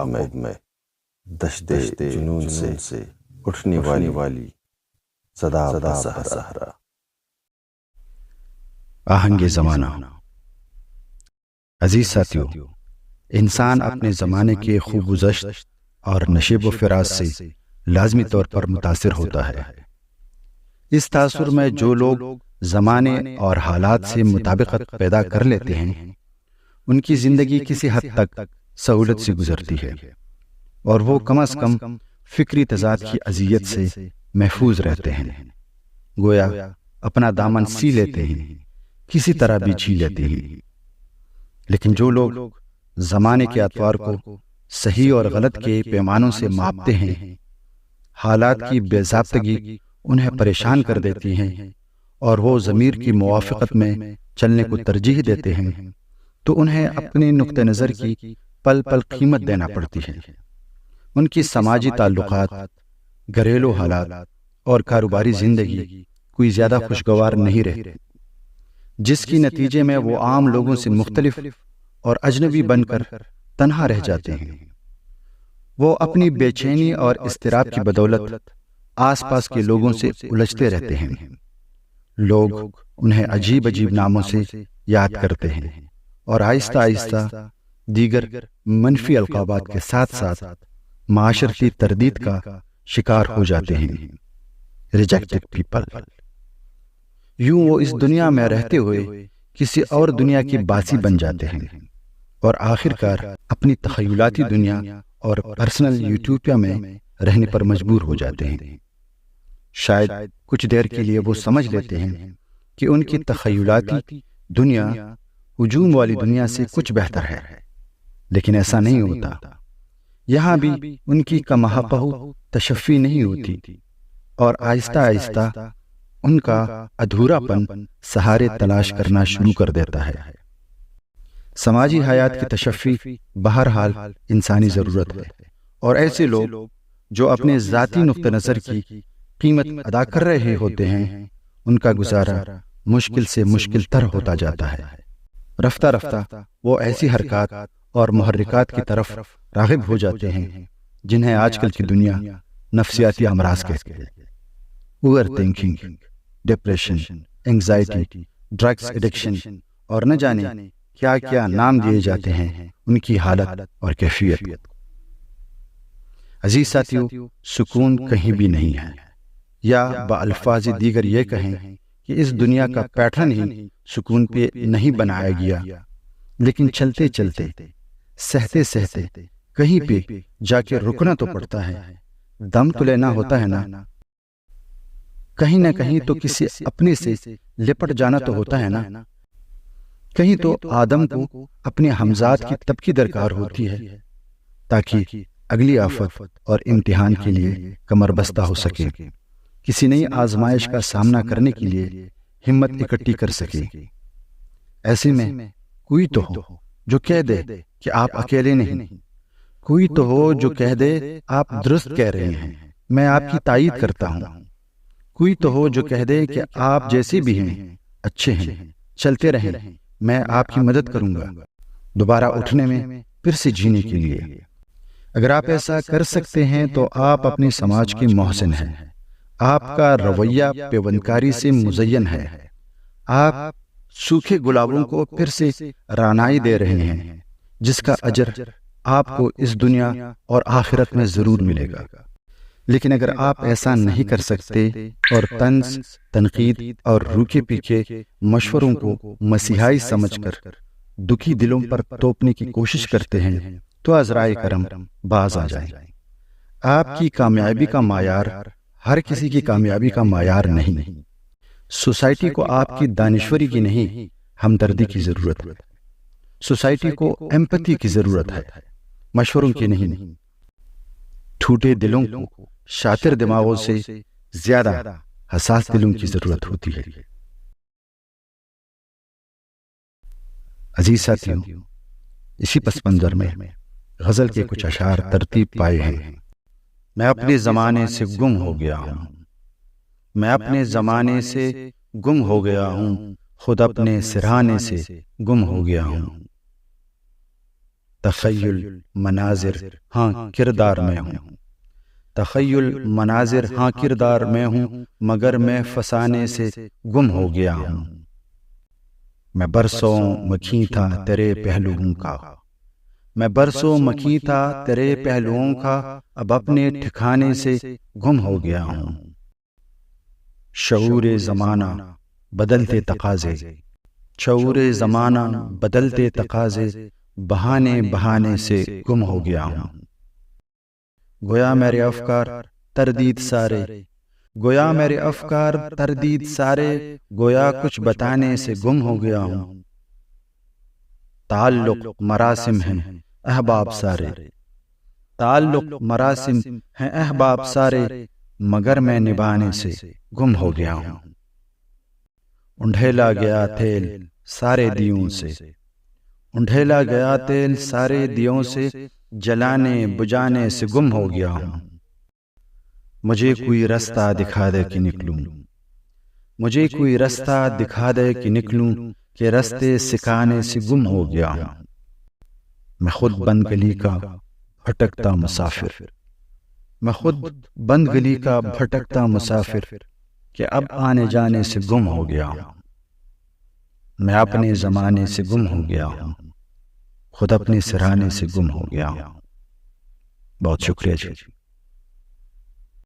میں دشتے جنون سے اٹھنے والی صدا بزہرا۔ آہنگ زمانہ۔ عزیز ساتھیو، انسان اپنے زمانے کے خوب گزشت اور نشیب و فراز سے لازمی طور پر متاثر ہوتا ہے۔ اس تاثر میں جو لوگ زمانے اور حالات سے مطابقت پیدا کر لیتے ہیں ان کی زندگی کسی حد تک سہولت سے گزرتی ہے، اور وہ کم از کم فکری تضاد کی اذیت سے محفوظ رہتے ہیں، گویا اپنا دامن سی لیتے ہیں، کسی طرح بھی جی لیتے ہیں۔ لیکن جو لوگ زمانے کے اطوار کو صحیح اور غلط کے پیمانوں سے ماپتے ہیں، حالات کی بے ضابطگی انہیں پریشان کر دیتی ہیں اور وہ ضمیر کی موافقت میں چلنے کو ترجیح دیتے ہیں، تو انہیں اپنے نقطہ نظر کی پل پل قیمت دینا پڑتی ہے۔ ان کی سماجی تعلقات، گھریلو حالات اور کاروباری زندگی کوئی زیادہ خوشگوار نہیں رہتی، جس کی نتیجے میں وہ عام لوگوں سے مختلف اور اجنبی بن کر تنہا رہ جاتے ہیں۔ وہ اپنی بے چینی اور اضطراب کی بدولت آس پاس کے لوگوں سے الجھتے رہتے ہیں۔ لوگ انہیں عجیب عجیب ناموں سے یاد کرتے ہیں اور آہستہ آہستہ دیگر منفی القابات کے ساتھ ساتھ معاشرتی تردید کا شکار ہو جاتے ہیں۔ Rejected people. یوں وہ اس دنیا میں رہتے ہوئے کسی اور دنیا کی باسی بن جاتے ہیں اور آخرکار اپنی تخیلاتی دنیا اور پرسنل یوٹوپیا میں رہنے پر مجبور ہو جاتے ہیں۔ شاید کچھ دیر کے لیے وہ سمجھ لیتے ہیں کہ ان کی تخیلاتی دنیا ہجوم والی دنیا سے کچھ بہتر ہے، لیکن ایسا نہیں ہوتا۔ یہاں بھی ان کی کمحقہ تشفی نہیں ہوتی اور آہستہ آہستہ ان کا ادھورا پن سہارے تلاش کرنا شروع کر دیتا ہے۔ سماجی حیات کی تشفی بہرحال انسانی ضرورت ہے، اور ایسے لوگ جو اپنے ذاتی نقطہ نظر کی قیمت ادا کر رہے ہوتے ہیں ان کا گزارا مشکل سے مشکل تر ہوتا جاتا ہے۔ رفتہ رفتہ وہ ایسی حرکات اور محرکات کی طرف راغب ہو جاتے ہیں جنہیں آج کل کی دنیا نفسیاتی امراض کہتے ہیں۔ Over thinking, depression, anxiety, drugs addiction اور نہ جانے کیا کیا نام دیے جاتے ہیں ان کی حالت اور کیفیت۔ عزیز ساتھیو، سکون کہیں بھی نہیں ہے، یا بالفاظ دیگر یہ کہیں کہ اس دنیا کا پیٹرن ہی سکون پہ نہیں بنایا گیا، لیکن چلتے چلتے، سہتے سہتے کہیں پہ جا کے رکنا تو پڑتا ہے، دم تو لینا ہوتا ہے نا، کہیں نہ کہیں تو کسی اپنے سے لپٹ جانا تو ہوتا ہے نا، کہیں تو آدم کو اپنے ہمزاد کی تب کی درکار ہوتی ہے تاکہ اگلی آفت اور امتحان کے لیے کمر بستہ ہو سکے، کسی نئی آزمائش کا سامنا کرنے کے لیے ہمت اکٹھی کر سکے۔ ایسے میں کوئی تو ہو جو کہہ دے کہ آپ اکیلے نہیں، کوئی تو ہو جو کہہ دے آپ درست کہہ رہے ہیں، میں آپ کی تائید کرتا ہوں، کوئی تو ہو جو کہہ دے کہ آپ جیسے بھی ہیں اچھے ہیں، چلتے رہیں، میں آپ کی مدد کروں گا دوبارہ اٹھنے میں، پھر سے جینے کے لیے۔ اگر آپ ایسا کر سکتے ہیں تو آپ اپنے سماج کے محسن ہیں، آپ کا رویہ پیوندکاری سے مزین ہے، آپ سوکھے گلابوں کو پھر سے رانائی دے رہے ہیں، جس کا اجر آپ کو اس دنیا اور آخرت میں ضرور ملے گا۔ لیکن اگر آپ ایسا نہیں کر سکتے اور طنز، تنقید اور روکھے پیچھے مشوروں کو مسیحائی سمجھ کر دکھی دلوں پر توپنے کی کوشش کرتے ہیں تو عذرائے کرم باز آ جائیں۔ آپ کی کامیابی کا معیار ہر کسی کی کامیابی کا معیار نہیں۔ سوسائٹی کو آپ کی دانشوری کی نہیں، ہمدردی کی ضرورت ہے۔ سوسائٹی کو ایمپتھی کی ضرورت ہے، مشوروں کی نہیں۔ ٹھوٹے دلوں کو شاطر دماغوں سے زیادہ حساس دلوں کی ضرورت ہوتی ہے۔ عزیز ساتھیوں، اسی پس منظر میں غزل کے کچھ اشعار ترتیب پائے ہیں۔ میں اپنے زمانے سے گم ہو گیا ہوں، میں اپنے زمانے سے گم ہو گیا ہوں، خود اپنے سرہانے سے گم ہو گیا ہوں۔ تخیل مناظر ہاں کردار میں ہوں، تخیل مناظر ہاں کردار میں ہوں، مگر میں فسانے سے گم ہو گیا ہوں۔ میں برسوں مکھی تھا تیرے پہلوؤں کا، میں برسوں مکھی تھا تیرے پہلوؤں کا، اب اپنے ٹھکانے سے گم ہو گیا ہوں۔ شعور زمانہ بدلتے تقاضے، شعور زمانہ بدلتے تقاضے، بہانے بہانے سے گم ہو گیا ہوں۔ گویا میرے افکار تردید سارے، گویا میرے افکار تردید سارے، گویا کچھ بتانے سے گم ہو گیا ہوں۔ تعلق مراسم ہیں احباب سارے، تعلق مراسم ہیں احباب سارے، مگر میں نبھانے سے گم ہو گیا ہوں۔ انڈھیلا گیا تیل سارے دیوں سے، انڈھیلا گیا تیل سارے دیوں سے، جلانے بجانے سے گم ہو گیا ہوں۔ مجھے کوئی رستہ دکھا دے کہ نکلوں، مجھے کوئی رستہ دکھا دے کہ نکلوں، کہ رستے سکھانے سے گم ہو گیا ہوں۔ میں خود بند گلی کا بھٹکتا مسافر، میں خود بند گلی کا بھٹکتا مسافر، کہ اب آنے جانے سے گم ہو گیا ہوں۔ میں اپنے زمانے سے گم ہو گیا ہوں، خود اپنے سرانے سے گم ہو گیا ہوں۔ بہت شکریہ جی۔